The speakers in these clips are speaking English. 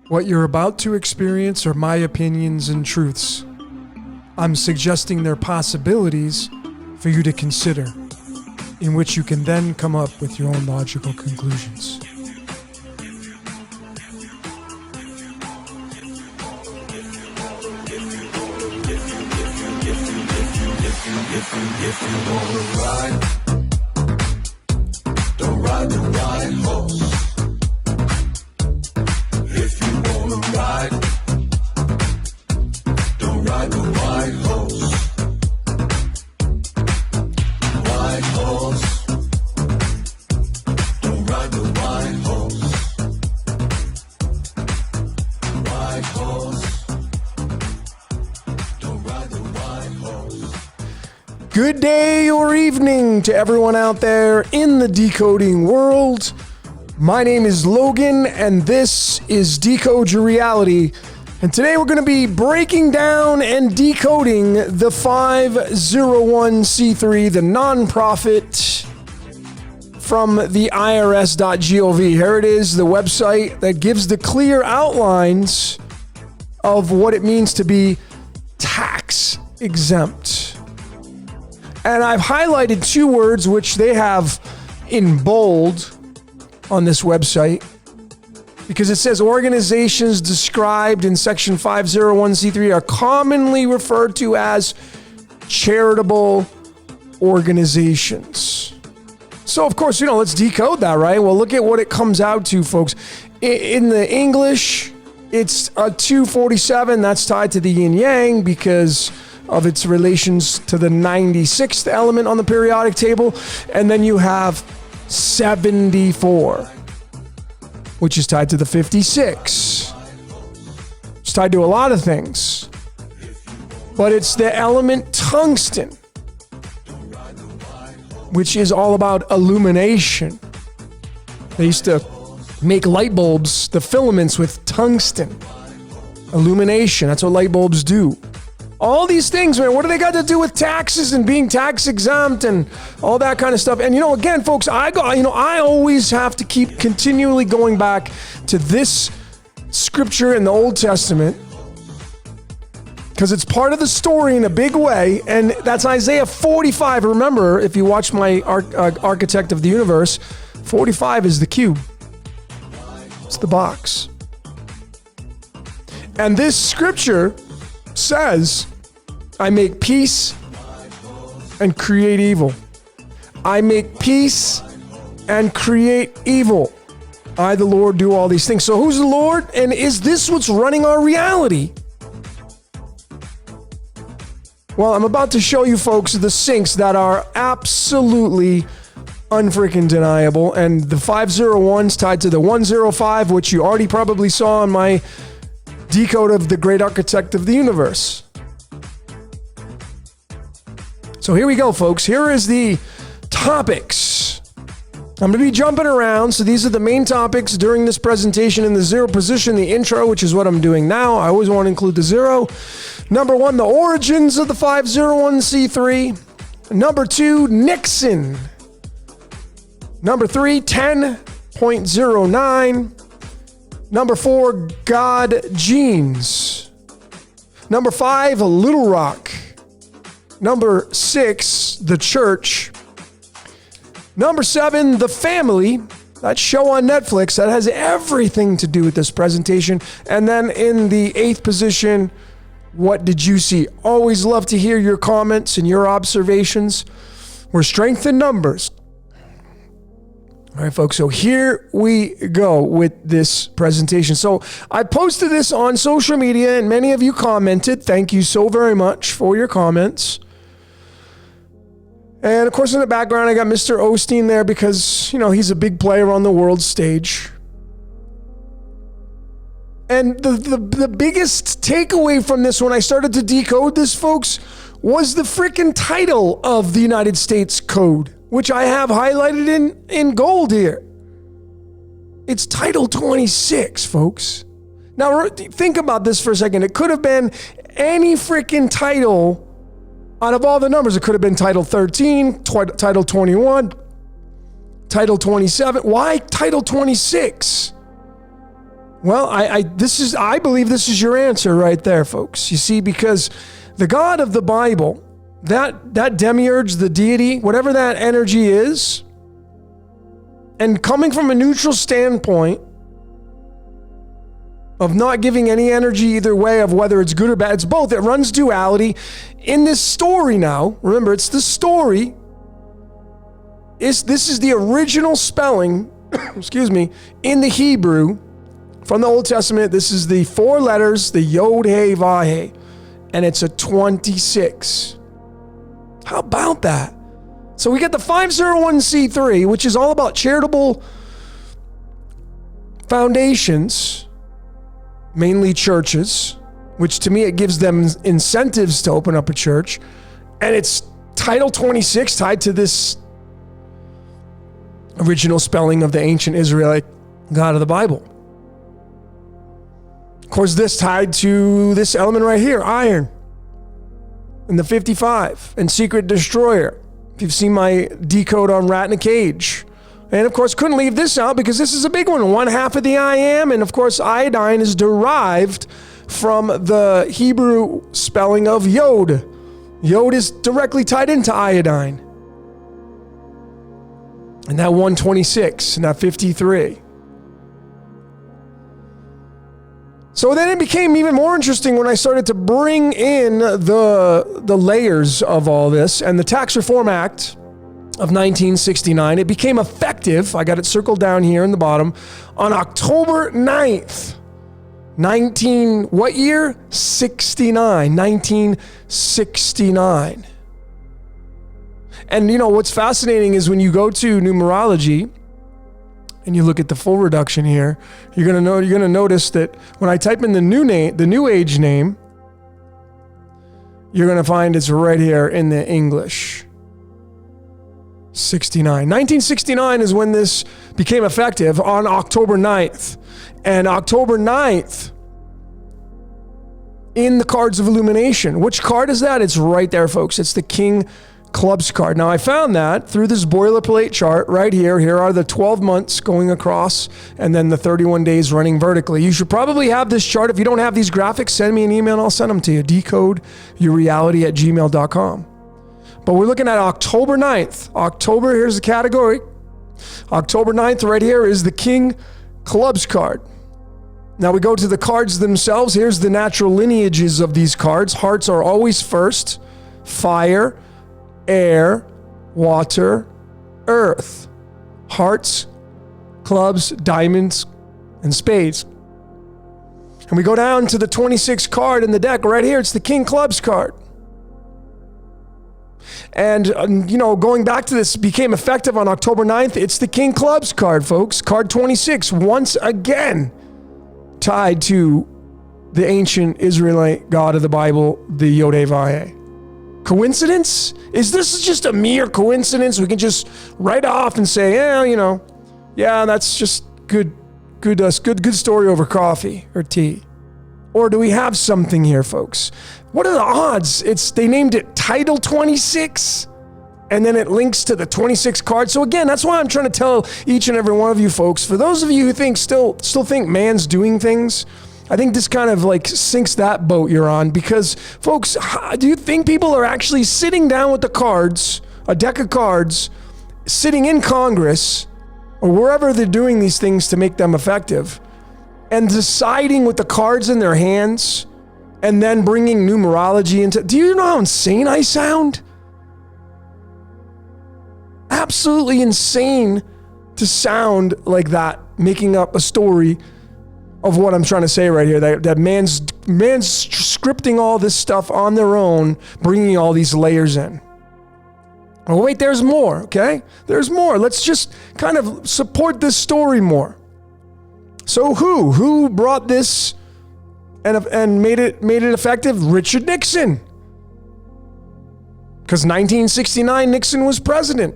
What you're about to experience are my opinions and truths. I'm suggesting they're possibilities for you to consider, in which you can then come up with your own logical conclusions. If you wanna ride, don't ride the white horse. If you wanna ride, don't ride the white horse. White horse, don't ride the white horse. White horse, don't ride the white horse. Good day or evening to everyone out there in the decoding world. My name is Logan, and this is Decode Your Reality. And today we're going to be breaking down and decoding the 501c3, the nonprofit from the IRS.gov. Here it is, the website that gives the clear outlines of what it means to be tax exempt. And I've highlighted two words which they have in bold on this website, because it says organizations described in section 501c3 are commonly referred to as charitable organizations. So of course, let's decode that, right? Well, look at what it comes out to, folks. In the English, it's a 247. That's tied to the yin yang because of its relations to the 96th element on the periodic table. And then you have 74, which is tied to the 56. It's tied to a lot of things, but it's the element tungsten, which is all about illumination. They used to make light bulbs, the filaments, with tungsten. Illumination, that's what light bulbs do. All these things, man, what do they got to do with taxes and being tax exempt and all that kind of stuff? And again, folks, I always have to keep continually going back to this scripture in the Old Testament because it's part of the story in a big way, and that's Isaiah 45. Remember, if you watch my Architect of the Universe, 45 is the cube. It's the box. And this scripture says, I make peace and create evil. I make peace and create evil. I, the Lord, do all these things. So who's the Lord? And is this what's running our reality? Well, I'm about to show you folks the syncs that are absolutely unfreaking deniable. And the 501's tied to the 105, which you already probably saw on my decode of the Great Architect of the Universe. So here we go, folks. Here is the topics. I'm going to be jumping around. So these are the main topics during this presentation in the zero position, the intro, which is what I'm doing now. I always want to include the zero. Number one, the origins of the 501c3. Number two, Nixon. Number three, 10.09. Number four, God genes. Number five, Little Rock. Number six, the church. Number seven, the family. That show on Netflix that has everything to do with this presentation. And then in the eighth position, what did you see? Always love to hear your comments and your observations. We're strength in numbers. All right, folks, so here we go with this presentation. So I posted this on social media, and many of you commented. Thank you so very much for your comments. And, of course, in the background, I got Mr. Osteen there because, he's a big player on the world stage. And the biggest takeaway from this when I started to decode this, folks, was the freaking title of the United States Code, which I have highlighted in gold here. It's Title 26, folks. Now, think about this for a second. It could have been any freaking title out of all the numbers. It could have been Title 13, Title 21, Title 27. Why Title 26? Well, I believe this is your answer right there, folks. You see, because the God of the Bible, that demiurge, the deity, whatever that energy is, and coming from a neutral standpoint of not giving any energy either way of whether it's good or bad, it's both. It runs duality. In this story now, remember, it's the story. This is the original spelling, excuse me, in the Hebrew from the Old Testament. This is the 4 letters, the Yod He Vav He, and it's a 26. How about that? So we get the 501c3, which is all about charitable foundations, mainly churches, which to me, it gives them incentives to open up a church. And it's Title 26 tied to this original spelling of the ancient Israelite God of the Bible. Of course, this tied to this element right here, iron, and the 55, and secret destroyer. If you've seen my decode on Rat in a Cage. And of course, couldn't leave this out because this is a big one. 1/2 of the I am. And of course, iodine is derived from the Hebrew spelling of Yod. Yod is directly tied into iodine. And that 126 and that 53. So then it became even more interesting when I started to bring in the layers of all this, and the Tax Reform Act of 1969. It became effective, I got it circled down here in the bottom, on October 9th, what year? 1969. And you know, what's fascinating is when you go to numerology and you look at the full reduction here, you're gonna notice that when I type in the New Age name, you're gonna find it's right here in the English. 1969 is when this became effective, on October 9th. And October 9th, in the cards of illumination. Which card is that? It's right there, folks. It's the King Clubs card. Now, I found that through this boilerplate chart right here. Here are the 12 months going across, and then the 31 days running vertically. You should probably have this chart. If you don't have these graphics, send me an email and I'll send them to you. decodeyourreality@gmail.com. But we're looking at October 9th. October, here's the category. October 9th right here is the King Clubs card. Now we go to the cards themselves. Here's the natural lineages of these cards. Hearts are always first. Fire, air, water, earth. Hearts, clubs, diamonds, and spades. And we go down to the 26th card in the deck right here. It's the King Clubs card. And, going back to this, became effective on October 9th. It's the King Clubs card, folks. Card 26, once again, tied to the ancient Israelite God of the Bible, the Yod He Vav He. Coincidence? Is this just a mere coincidence? We can just write off and say, that's just good story over coffee or tea. Or do we have something here, folks? What are the odds? They named it Title 26, and then it links to the 26 card. So again, that's why I'm trying to tell each and every one of you folks, for those of you who still think man's doing things, I think this kind of sinks that boat you're on, because folks, do you think people are actually sitting down with the cards, a deck of cards, sitting in Congress or wherever they're doing these things to make them effective, and deciding with the cards in their hands, and then bringing numerology into... Do you know how insane I sound? Absolutely insane to sound like that, making up a story of what I'm trying to say right here, that man's scripting all this stuff on their own, bringing all these layers in. Oh, wait, there's more, okay? There's more. Let's just kind of support this story more. So who brought this and made it effective? Richard Nixon. Because 1969, Nixon was president.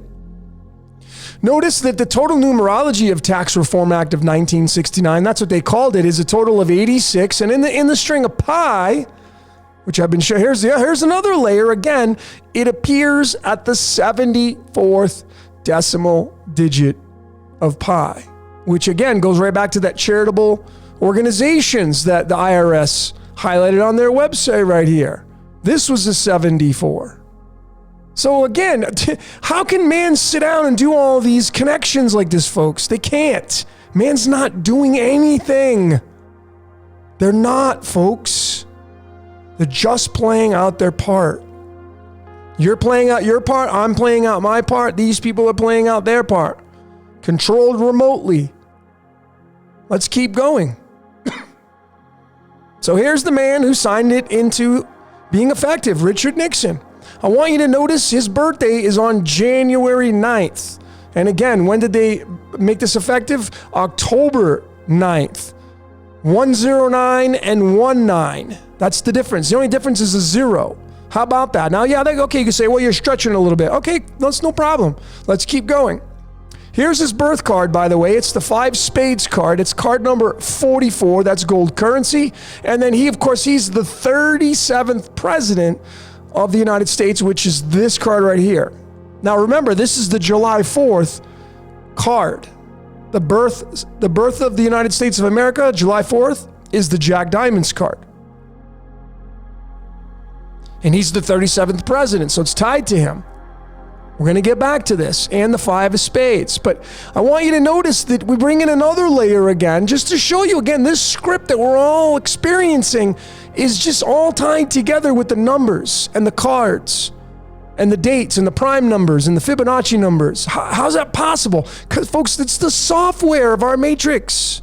Notice that the total numerology of Tax Reform Act of 1969, that's what they called it, is a total of 86. And in the string of pi, which I've been showing, here's another layer again. It appears at the 74th decimal digit of pi, which again goes right back to that charitable organizations that the IRS highlighted on their website right here. This was a 74. So again, how can man sit down and do all these connections like this, folks? They can't. Man's not doing anything. They're not, folks. They're just playing out their part. You're playing out your part. I'm playing out my part. These people are playing out their part. Controlled remotely. Let's keep going. So here's the man who signed it into being effective, Richard Nixon. I want you to notice his birthday is on January 9th. And again, when did they make this effective? October 9th. 109 and 19. That's the difference. The only difference is a 0. How about that? Now, yeah, okay, you can say, well, you're stretching a little bit. Okay, that's no problem. Let's keep going. Here's his birth card, by the way. It's the 5 spades card. It's card number 44. That's gold currency. And then he, of course, he's the 37th president of the United States, which is this card right here. Now, remember, this is the July 4th card. The birth of the United States of America, July 4th, is the Jack Diamonds card. And he's the 37th president, so it's tied to him. We're going to get back to this, and the 5 of spades. But I want you to notice that we bring in another layer again, just to show you again, this script that we're all experiencing is just all tied together with the numbers and the cards and the dates and the prime numbers and the Fibonacci numbers. How's that possible? Because, folks, it's the software of our matrix.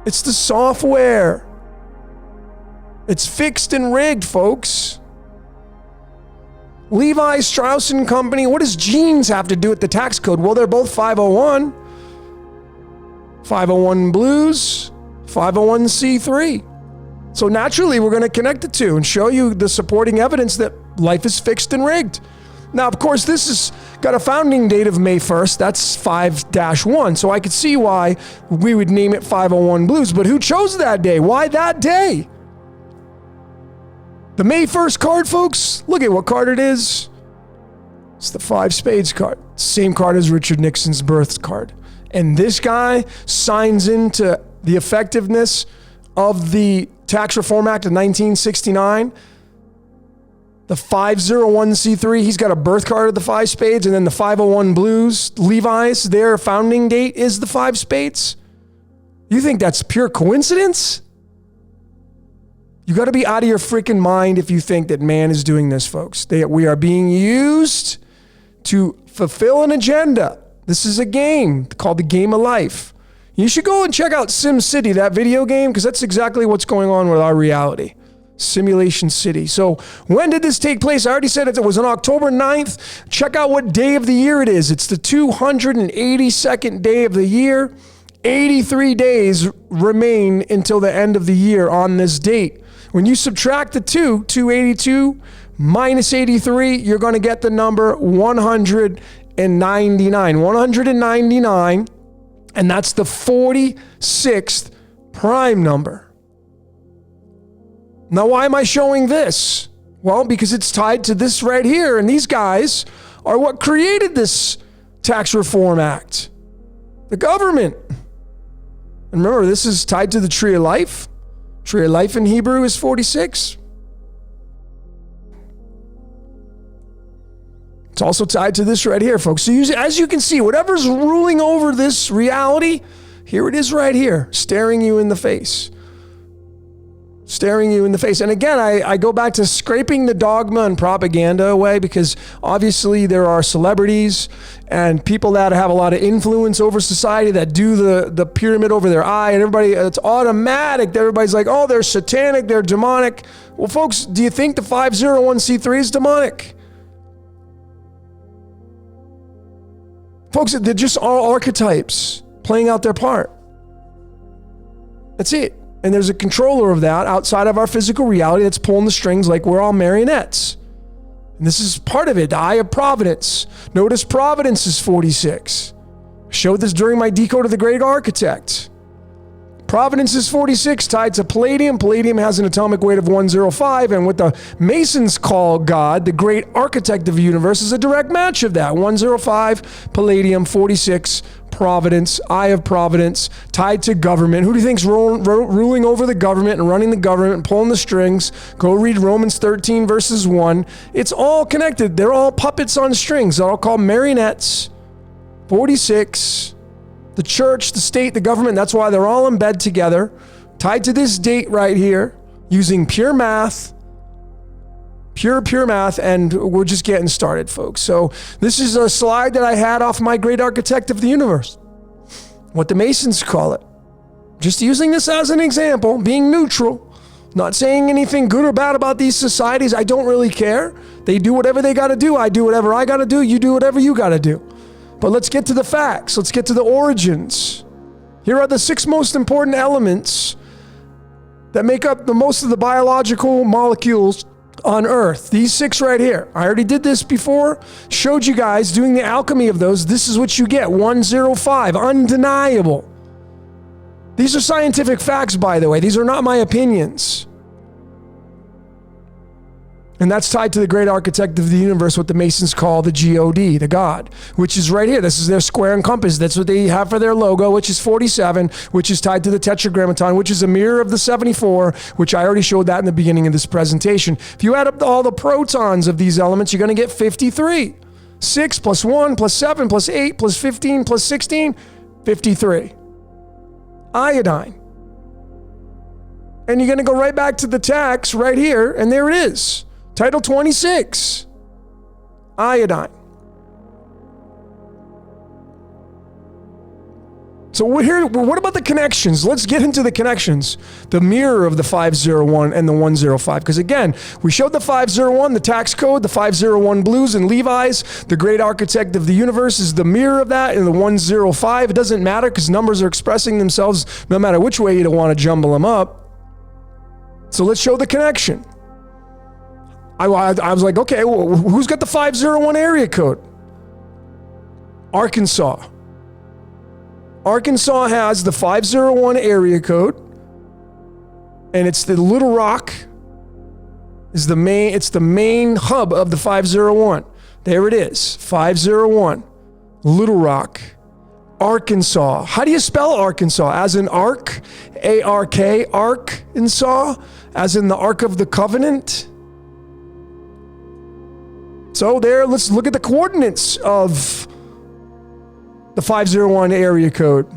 It's the software. It's fixed and rigged, folks. Levi Strauss and Company. What does genes have to do with the tax code? Well, they're both 501. 501 blues, 501c3. So naturally, we're going to connect the two and show you the supporting evidence that life is fixed and rigged. Now, of course, this has got a founding date of May 1st. That's 5-1. So I could see why we would name it 501 blues. But who chose that day? Why that day? The May 1st card, folks, look at what card it is. It's the 5 spades card. Same card as Richard Nixon's birth card. And this guy signs into the effectiveness of the Tax Reform Act of 1969. The 501c3, he's got a birth card of the 5 spades, and then the 501 blues, Levi's, their founding date is the 5 spades. You think that's pure coincidence? You got to be out of your freaking mind if you think that man is doing this, folks. We are being used to fulfill an agenda. This is a game called the Game of Life. You should go and check out Sim City, that video game, because that's exactly what's going on with our reality. Simulation City. So when did this take place? I already said it was on October 9th. Check out what day of the year it is. It's the 282nd day of the year. 83 days remain until the end of the year on this date. When you subtract the 282 minus 83, you're going to get the number 199. 199, and that's the 46th prime number. Now, why am I showing this? Well, because it's tied to this right here, and these guys are what created this Tax Reform Act. The government. And remember, this is tied to the Tree of Life. Tree of Life in Hebrew is 46. It's also tied to this right here, folks. So as you can see, whatever's ruling over this reality, here it is right here, staring you in the face. Staring you in the face. And again, I go back to scraping the dogma and propaganda away, because obviously there are celebrities and people that have a lot of influence over society that do the pyramid over their eye, and everybody, it's automatic. Everybody's like, oh, they're satanic, they're demonic. Well, folks, do you think the 501c3 is demonic? Folks, they're just all archetypes playing out their part. That's it. And there's a controller of that outside of our physical reality that's pulling the strings like we're all marionettes. And this is part of it, the eye of providence. Notice providence is 46. I showed this during my Decode of the Great Architect. Providence is 46, tied to palladium. Palladium has an atomic weight of 105, and what the Masons call God, the great architect of the universe, is a direct match of that. 105, palladium, 46, Providence, Eye of Providence, tied to government. Who do you think's ruling over the government and running the government and pulling the strings? Go read Romans 13 verses 1. It's all connected. They're all puppets on strings. They're all called marionettes. 46, the church, the state, the government. That's why they're all in bed together, tied to this date right here, using pure math. Pure math, and we're just getting started, folks. So this is a slide that I had off my great architect of the universe, what the Masons call it. Just using this as an example, being neutral, not saying anything good or bad about these societies. I don't really care. They do whatever they got to do. I do whatever I got to do. You do whatever you got to do. But let's get to the facts. Let's get to the origins. Here are the 6 most important elements that make up the most of the biological molecules on Earth. These 6 right here. I already did this before, showed you guys doing the alchemy of those. This is what you get. 105, undeniable. These are scientific facts, by the way. These are not my opinions. And that's tied to the great architect of the universe, what the Masons call the God, the God, which is right here. This is their square and compass. That's what they have for their logo, which is 47, which is tied to the tetragrammaton, which is a mirror of the 74, which I already showed that in the beginning of this presentation. If you add up all the protons of these elements, you're going to get 53. 6 plus 1 plus 7 plus 8 plus 15 plus 16, 53. Iodine. And you're going to go right back to the text right here, and there it is. Title 26, iodine. So what about the connections? Let's get into the connections. The mirror of the 501 and the 105. Because again, we showed the 501, the tax code, the 501 blues and Levi's. The great architect of the universe is the mirror of that, and the 105. It doesn't matter because numbers are expressing themselves no matter which way you don't want to jumble them up. So let's show the connection. I was like, okay, well, who's got the 501 area code? Arkansas. Arkansas has the 501 area code, and it's the Little Rock is the main, it's the main hub of the 501. There it is, 501, Little Rock, Arkansas. How do you spell Arkansas? As in Ark, A-R-K, Arkansas, as in the Ark of the Covenant. So there, let's look at the coordinates of the 501 area code.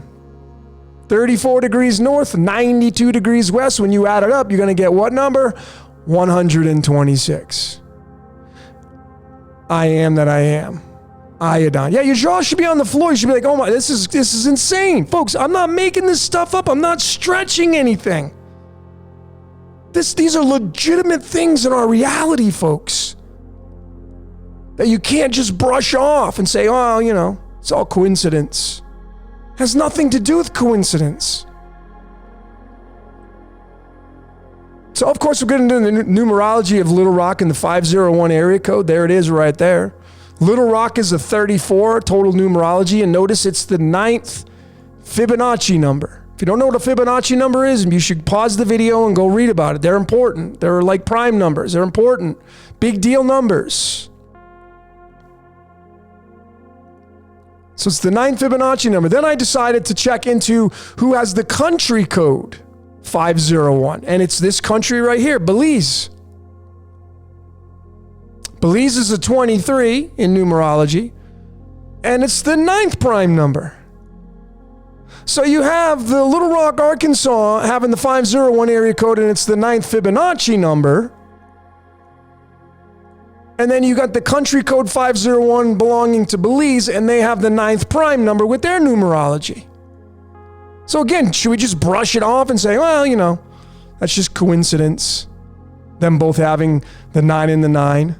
34 degrees north, 92 degrees west. When you add it up, you're going to get what number? 126. I am that I am. Iodine. Yeah, your jaw should be on the floor. You should be like, oh my, this is insane. Folks, I'm not making this stuff up. I'm not stretching anything. These are legitimate things in our reality, folks, that you can't just brush off and say, oh, you know, it's all coincidence. It has nothing to do with coincidence. So, of course, we're getting into the numerology of Little Rock and the 501 area code. There it is right there. Little Rock is a 34 total numerology, and notice it's the 9th Fibonacci number. If you don't know what a Fibonacci number is, you should pause the video and go read about it. They're important. They're like prime numbers. They're important. Big deal numbers. So it's the 9th Fibonacci number. Then I decided to check into who has the country code 501. And it's this country right here, Belize. Belize is a 23 in numerology. And it's the 9th prime number. So you have the Little Rock, Arkansas having the 501 area code, and it's the 9th Fibonacci number. And then you got the country code 501 belonging to Belize, and they have the 9th prime number with their numerology. So again, should we just brush it off and say, well, you know, that's just coincidence, them both having the 9 and the 9?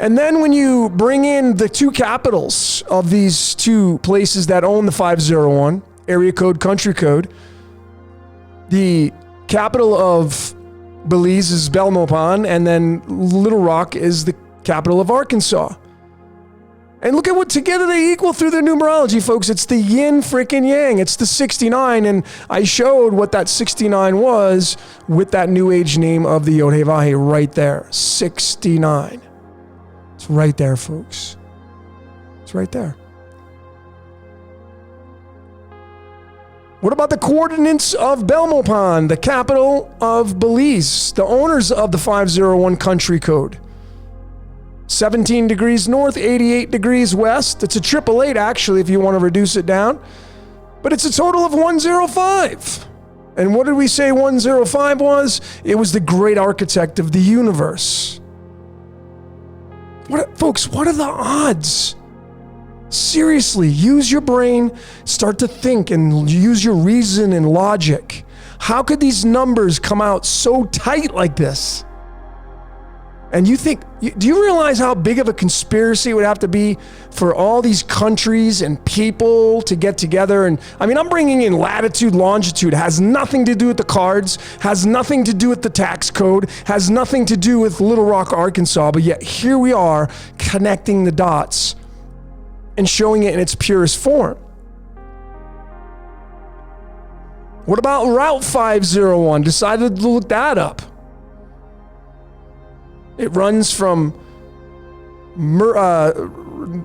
And then when you bring in the two capitals of these two places that own the 501, area code, country code, the capital of Belize is Belmopan, and then Little Rock is the capital of Arkansas. And look at what together they equal through their numerology, folks. It's the yin freaking yang. It's the 69. And I showed what that 69 was with that new age name of the Yod He Vav He right there. 69. It's right there, folks. It's right there. What about the coordinates of Belmopan, the capital of Belize, the owners of the 501 country code? 17 degrees north, 88 degrees west. It's a 888 actually if you want to reduce it down. But it's a total of 105. And what did we say 105 was? It was the great architect of the universe. Folks, what are the odds? Seriously, use your brain, start to think and use your reason and logic. How could these numbers come out so tight like this? And you think, do you realize how big of a conspiracy it would have to be for all these countries and people to get together? And I mean, I'm bringing in latitude, longitude, has nothing to do with the cards, has nothing to do with the tax code, has nothing to do with Little Rock, Arkansas, but yet here we are connecting the dots and showing it in its purest form. What about Route 501? Decided to look that up. It runs from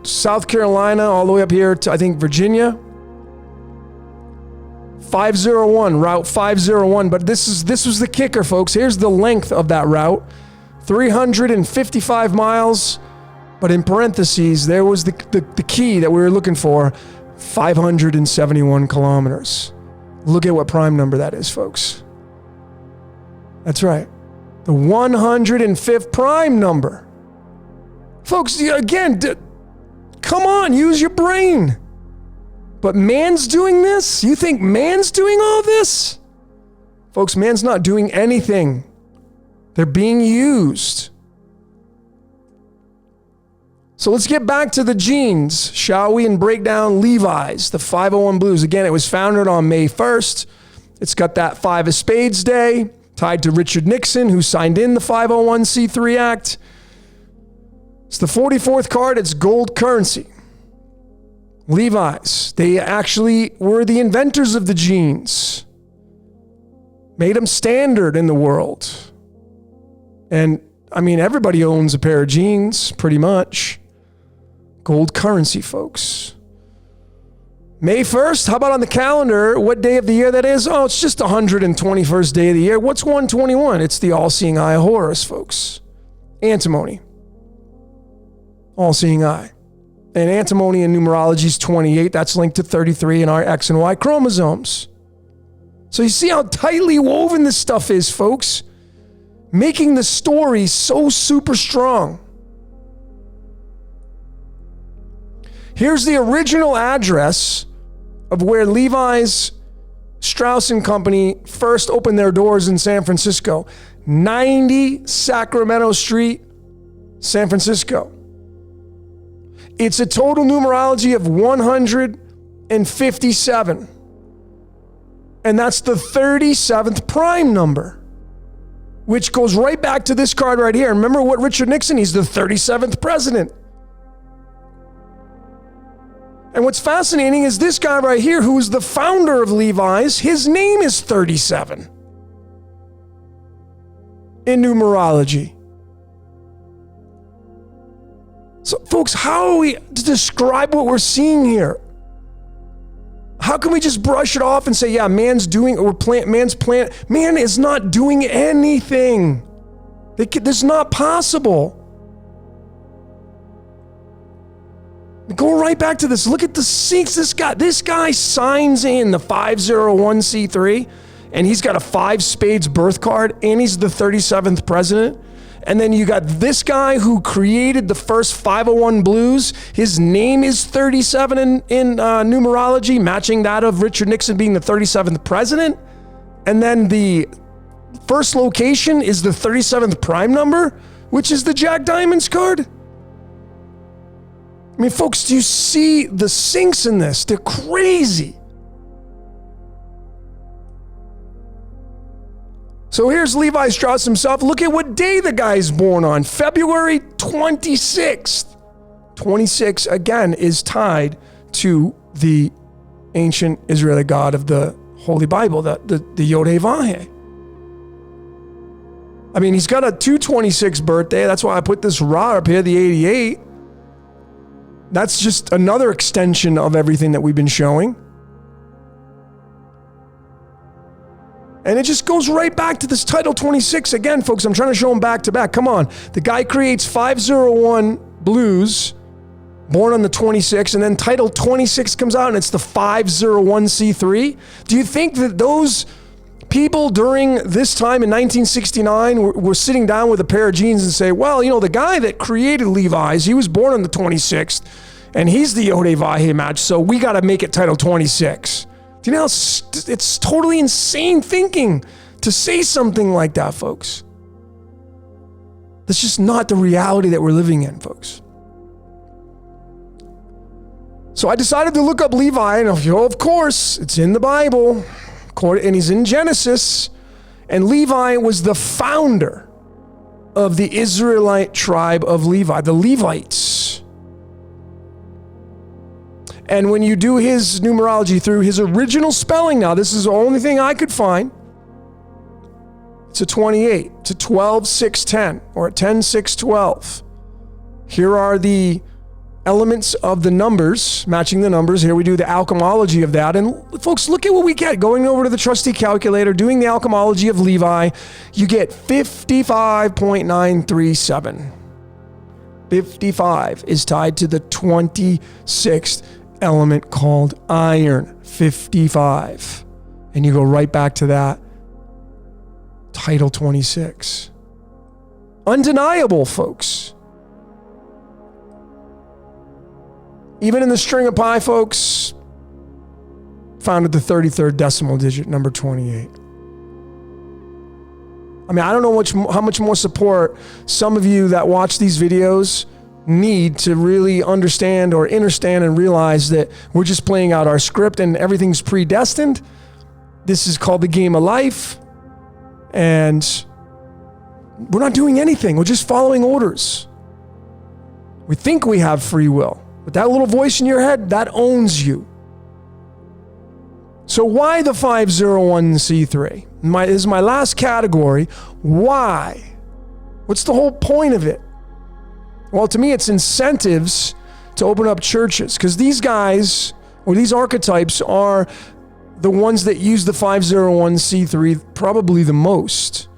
South Carolina all the way up here to, I think, Virginia. 501, Route 501. But this was the kicker, folks. Here's the length of that route. 355 miles. But in parentheses, there was the key that we were looking for. 571 kilometers. Look at what prime number that is, folks. That's right. The 105th prime number. Folks, again, come on, use your brain. But man's doing this? You think man's doing all this? Folks, man's not doing anything. They're being used. So let's get back to the genes, shall we, and break down Levi's, the 501 Blues. Again, it was founded on May 1st. It's got that 5 of Spades Day, tied to Richard Nixon, who signed in the 501c3 Act. It's the 44th card. It's gold currency. Levi's, they actually were the inventors of the jeans. Made them standard in the world. And, I mean, everybody owns a pair of jeans, pretty much. Gold currency, folks. May 1st, how about on the calendar? What day of the year that is? Oh, it's just the 121st day of the year. What's 121? It's the all-seeing eye of Horus, folks. Antimony. All-seeing eye. And antimony in numerology is 28. That's linked to 33 in our X and Y chromosomes. So you see how tightly woven this stuff is, folks? Making the story so super strong. Here's the original address of where Levi's Strauss & Company first opened their doors in San Francisco. 90 Sacramento Street, San Francisco. It's a total numerology of 157. And that's the 37th prime number, which goes right back to this card right here. Remember what Richard Nixon, he's the 37th president. And what's fascinating is this guy right here, who is the founder of Levi's, his name is 37 in numerology. So, folks, how are we to describe what we're seeing here? How can we just brush it off and say, yeah, man's doing, or man's plan? Man is not doing anything. This is not possible. Go right back to this. Look at the seats. This guy signs in the 501c3, and he's got a 5 spades birth card, and he's the 37th president. And then you got this guy who created the first 501 Blues. His name is 37 in numerology, matching that of Richard Nixon being the 37th president. And then the first location is the 37th prime number, which is the Jack Diamonds card. I mean, folks, do you see the syncs in this? They're crazy. So here's Levi Strauss himself. Look at what day the guy's born on. February 26th. 26, again, is tied to the ancient Israeli God of the Holy Bible, the Yod-Heh-Vah-Heh. I mean, he's got a 226 birthday. That's why I put this Ra up here, the 88. That's just another extension of everything that we've been showing. And it just goes right back to this title 26. Again, folks, I'm trying to show them back to back. Come on. The guy creates 501 Blues, born on the 26th, and then title 26 comes out and it's the 501c3. Do you think that those people during this time in 1969 were sitting down with a pair of jeans and say, well, you know, the guy that created Levi's, he was born on the 26th, and he's the Yod-Heh-Vah-Heh match, so we got to make it title 26. Do you know how it's totally insane thinking to say something like that, folks? That's just not the reality that we're living in, folks. So I decided to look up Levi, and of course, it's in the Bible, and he's in Genesis, and Levi was the founder of the Israelite tribe of Levi, the Levites. And when you do his numerology through his original spelling, now this is the only thing I could find, it's a 28, to 12, 6, 10, or a 10, 6, 12. Here are the elements of the numbers, matching the numbers. Here we do the alchemology of that. And folks, look at what we get. Going over to the trusty calculator, doing the alchemology of Levi, you get 55.937. 55 is tied to the 26th element called iron. 55. And you go right back to that. Title 26. Undeniable, folks. Even in the string of pi, folks, found at the 33rd decimal digit, number 28. I mean, I don't know how much more support some of you that watch these videos need to really understand or understand and realize that we're just playing out our script and everything's predestined. This is called the game of life. And we're not doing anything. We're just following orders. We think we have free will. But that little voice in your head, that owns you. So why the 501c3? This is my last category. Why? What's the whole point of it? Well, to me, it's incentives to open up churches, because these guys, or these archetypes, are the ones that use the 501c3 probably the most.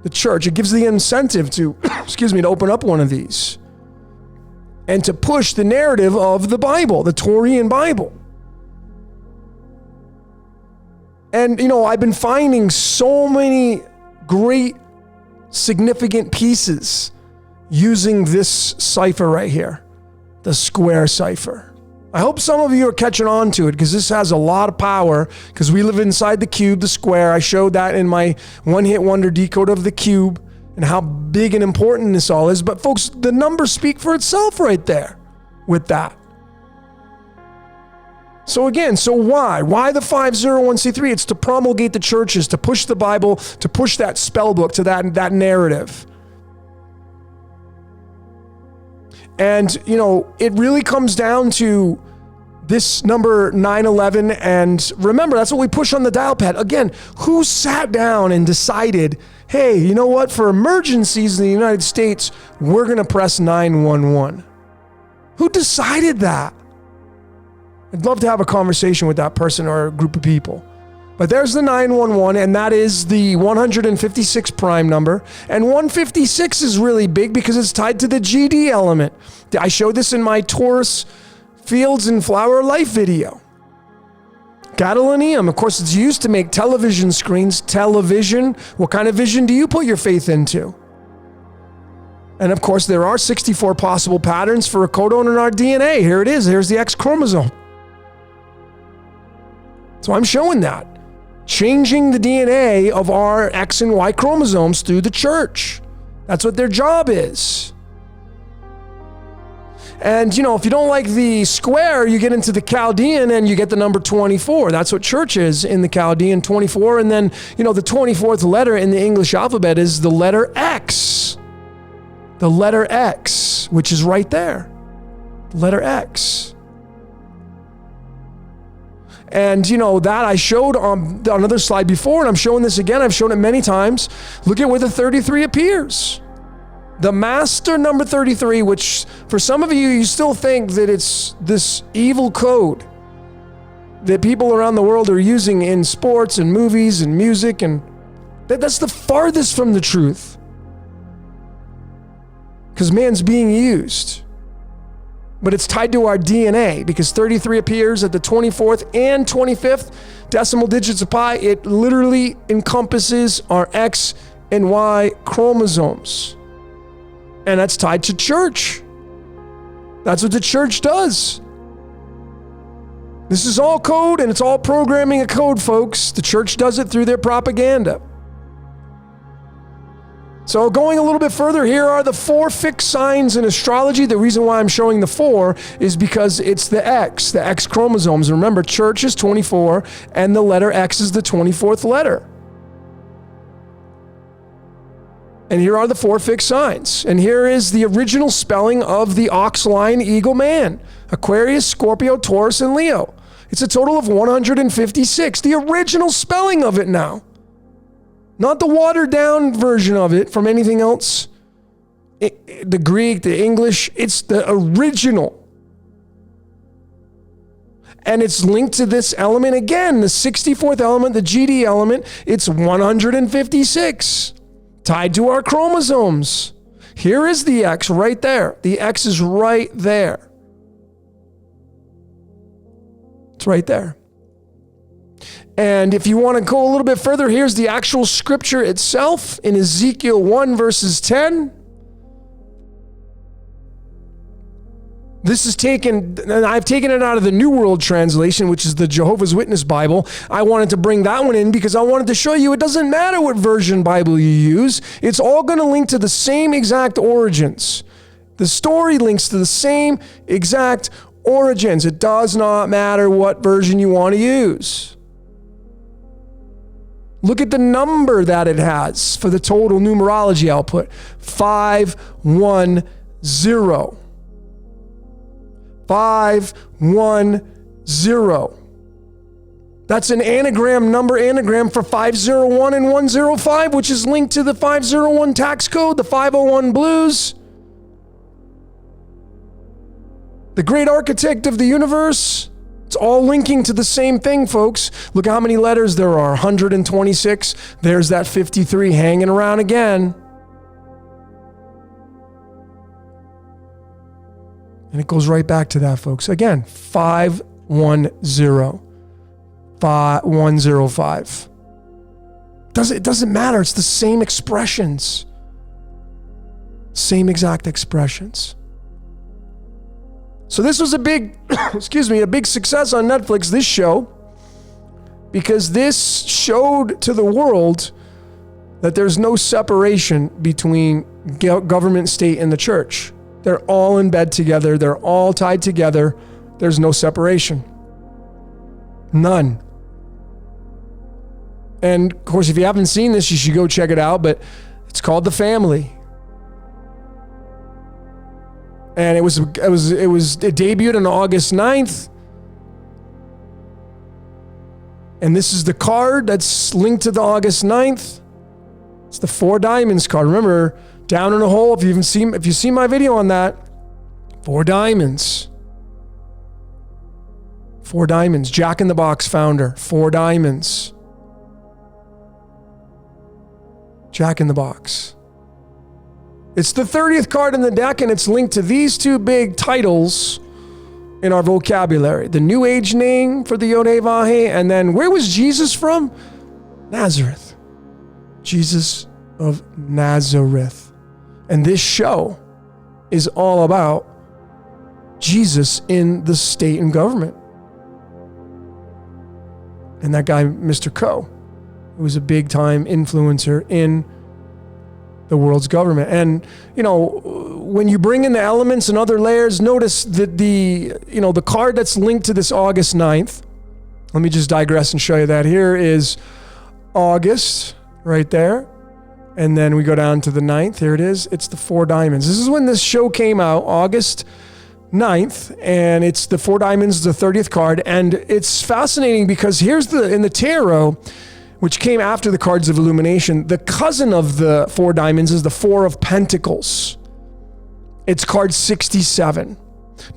The church, it gives the incentive to, to open up one of these. And to push the narrative of the Bible, the Taurian Bible. And, I've been finding so many great, significant pieces using this cipher right here, the square cipher. I hope some of you are catching on to it, because this has a lot of power, because we live inside the cube, the square. I showed that in my one-hit wonder decode of the cube, and how big and important this all is. But folks, the numbers speak for itself right there with that. So again, why? Why the 501c3? It's to promulgate the churches, to push the Bible, to push that spell book, to that narrative. And, it really comes down to this number 911. And remember, that's what we push on the dial pad. Again, who sat down and decided, hey, you know what? For emergencies in the United States, we're going to press 911. Who decided that? I'd love to have a conversation with that person or a group of people. But there's the 911, and that is the 156 prime number. And 156 is really big because it's tied to the GD element. I showed this in my Taurus Fields and Flower Life video. Gadolinium, of course, it's used to make television screens. Television, what kind of vision do you put your faith into? And of course, there are 64 possible patterns for a codon in our DNA. Here it is. Here's the X chromosome. So I'm showing that. Changing the DNA of our X and Y chromosomes through the church. That's what their job is. And, if you don't like the square, you get into the Chaldean and you get the number 24. That's what church is in the Chaldean, 24. And then, the 24th letter in the English alphabet is the letter X. The letter X, which is right there. Letter X. And that I showed on another slide before, and I'm showing this again. I've shown it many times. Look at where the 33 appears. The master number 33, which for some of you still think that it's this evil code that people around the world are using in sports and movies and music, and that's the farthest from the truth. Because man's being used. But it's tied to our DNA, because 33 appears at the 24th and 25th decimal digits of pi. It literally encompasses our X and Y chromosomes. And that's tied to church. That's what the church does. This is all code, and it's all programming a code, folks. The church does it through their propaganda. So going a little bit further, here are the 4 fixed signs in astrology. The reason why I'm showing the 4 is because it's the X chromosomes. Remember, church is 24, and the letter X is the 24th letter. And here are the 4 fixed signs. And here is the original spelling of the ox, lion, eagle, man. Aquarius, Scorpio, Taurus, and Leo. It's a total of 156. The original spelling of it now. Not the watered down version of it from anything else. The Greek, the English, it's the original. And it's linked to this element again, the 64th element, the GD element. It's 156. Tied to our chromosomes. Here is the X right there. The X is right there. It's right there. And if you want to go a little bit further, here's the actual scripture itself in Ezekiel 1 verses 10. This is taken, and I've taken it out of the New World Translation, which is the Jehovah's Witness Bible. I wanted to bring that one in because I wanted to show you it doesn't matter what version Bible you use. It's all going to link to the same exact origins. The story links to the same exact origins. It does not matter what version you want to use. Look at the number that it has for the total numerology output. 510. 510. That's an anagram for 501 and 105, which is linked to the 501 tax code, the 501 blues. The great architect of the universe. It's all linking to the same thing, folks. Look how many letters there are. 126. There's that 53 hanging around again. And it goes right back to that, folks. Again, 510. 105. It doesn't matter. It's the same expressions. Same exact expressions. So this was a big, a big success on Netflix, this show, because this showed to the world that there's no separation between government, state, and the church. They're all in bed together. They're all tied together. There's no separation. None. And of course, if you haven't seen this, you should go check it out, but it's called The Family. And it debuted on August 9th. And this is the card that's linked to the August 9th. It's the 4 diamonds card. Remember, down in a hole, if you've seen my video on that, 4 diamonds. 4 diamonds. Jack in the Box founder, 4 diamonds. Jack in the Box. It's the 30th card in the deck, and it's linked to these 2 big titles in our vocabulary. The New Age name for the Yod-Heh-Vah-Heh, and then where was Jesus from? Nazareth. Jesus of Nazareth. And this show is all about Jesus in the state and government. And that guy, Mr. Coe, who was a big-time influencer in the world's government. And, when you bring in the elements and other layers, notice that the card that's linked to this August 9th, let me just digress and show you that. Here is August right there. And then we go down to the 9th. Here it is. It's the 4 diamonds. This is when this show came out, August 9th, and it's the 4 diamonds, the 30th card. And it's fascinating because here's in the tarot, which came after the cards of illumination, the cousin of the 4 diamonds is the 4 of pentacles. It's card 67.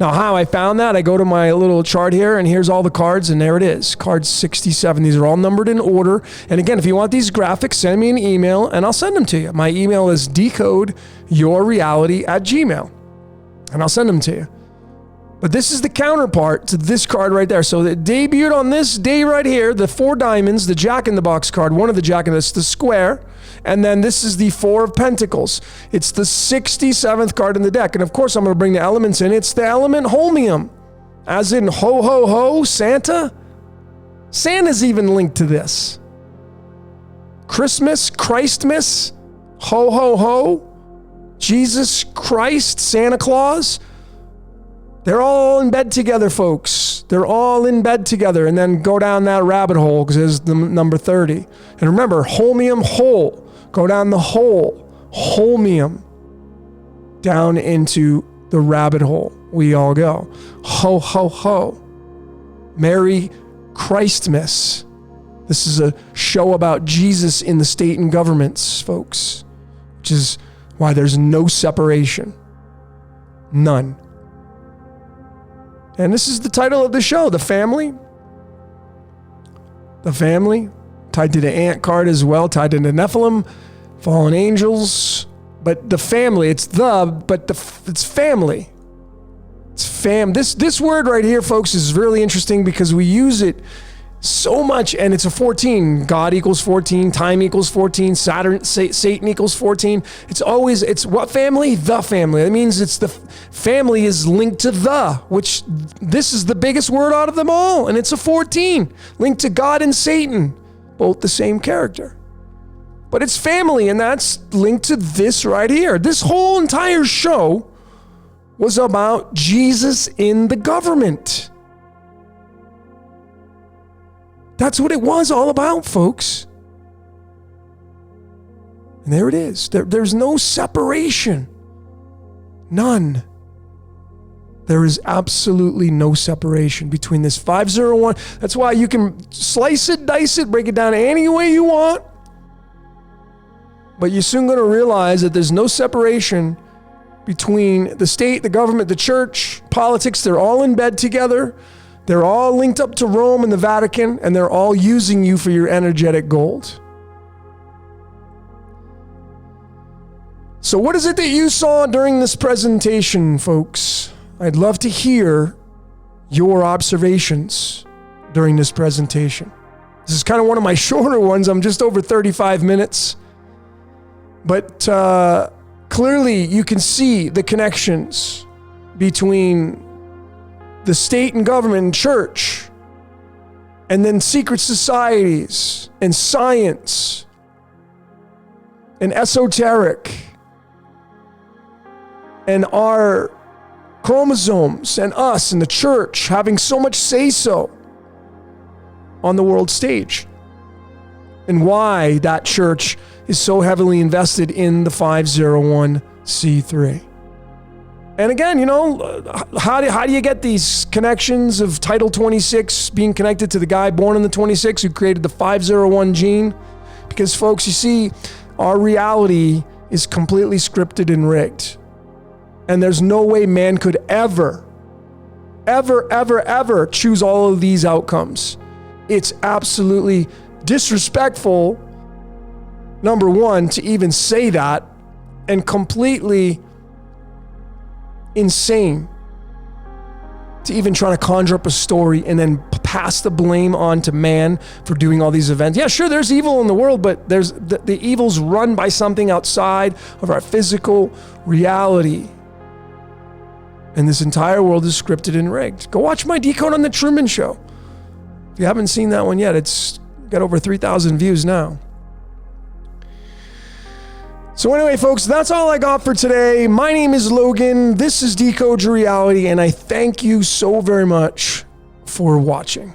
Now, how I found that, I go to my little chart here, and here's all the cards, and there it is, card 67. These are all numbered in order. And again, if you want these graphics, send me an email, and I'll send them to you. My email is decodeyourreality@gmail.com, and I'll send them to you. But this is the counterpart to this card right there. So it debuted on this day right here, the 4 diamonds, the Jack-in-the-Box card, one of the Jack-in-the-Box, the square, and then this is the 4 of Pentacles. It's the 67th card in the deck. And of course, I'm going to bring the elements in. It's the element holmium, as in ho, ho, ho, Santa. Santa's even linked to this. Christmas, Christmas, ho, ho, ho, Jesus Christ, Santa Claus. They're all in bed together, folks. They're all in bed together. And then go down that rabbit hole because it's the number 30. And remember, holmium, hole. Go down the hole. Holmium. Down into the rabbit hole. We all go. Ho, ho, ho. Merry Christmas. This is a show about Jesus in the state and governments, folks. Which is why there's no separation. None. And this is the title of the show, The Family. The Family, tied to the Ant card as well, tied to the Nephilim, fallen angels. But the family, it's family. It's fam. This word right here, folks, is really interesting because we use it so much, and it's a 14. God equals 14, time equals 14, Satan equals 14. It's what family? The family. That means it's the family is linked to which this is the biggest word out of them all, and it's a 14, linked to God and Satan, both the same character. But it's family, and that's linked to this right here. This whole entire show was about Jesus in the government. That's what it was all about, folks. And there it is. There's no separation. None. There is absolutely no separation between this 501. That's why you can slice it, dice it, break it down any way you want. But you're soon going to realize that there's no separation between the state, the government, the church, politics. They're all in bed together. They're all linked up to Rome and the Vatican, and they're all using you for your energetic gold. So what is it that you saw during this presentation, folks? I'd love to hear your observations during this presentation. This is kind of one of my shorter ones. I'm just over 35 minutes. But clearly you can see the connections between the state and government and church, and then secret societies and science and esoteric and our chromosomes and us and the church having so much say-so on the world stage, and why that church is so heavily invested in the 501c3. And again, how do you get these connections of Title 26 being connected to the guy born in the 26 who created the 501 gene? Because, folks, you see, our reality is completely scripted and rigged. And there's no way man could ever choose all of these outcomes. It's absolutely disrespectful, number one, to even say that, and completely insane to even try to conjure up a story and then pass the blame on to man for doing all these events. Yeah, sure, there's evil in the world, but there's the evil's run by something outside of our physical reality. And this entire world is scripted and rigged. Go watch my Decode on the Truman Show. If you haven't seen that one yet, it's got over 3,000 views now. So anyway, folks, that's all I got for today. My name is Logan. This is Decode Your Reality, and I thank you so very much for watching.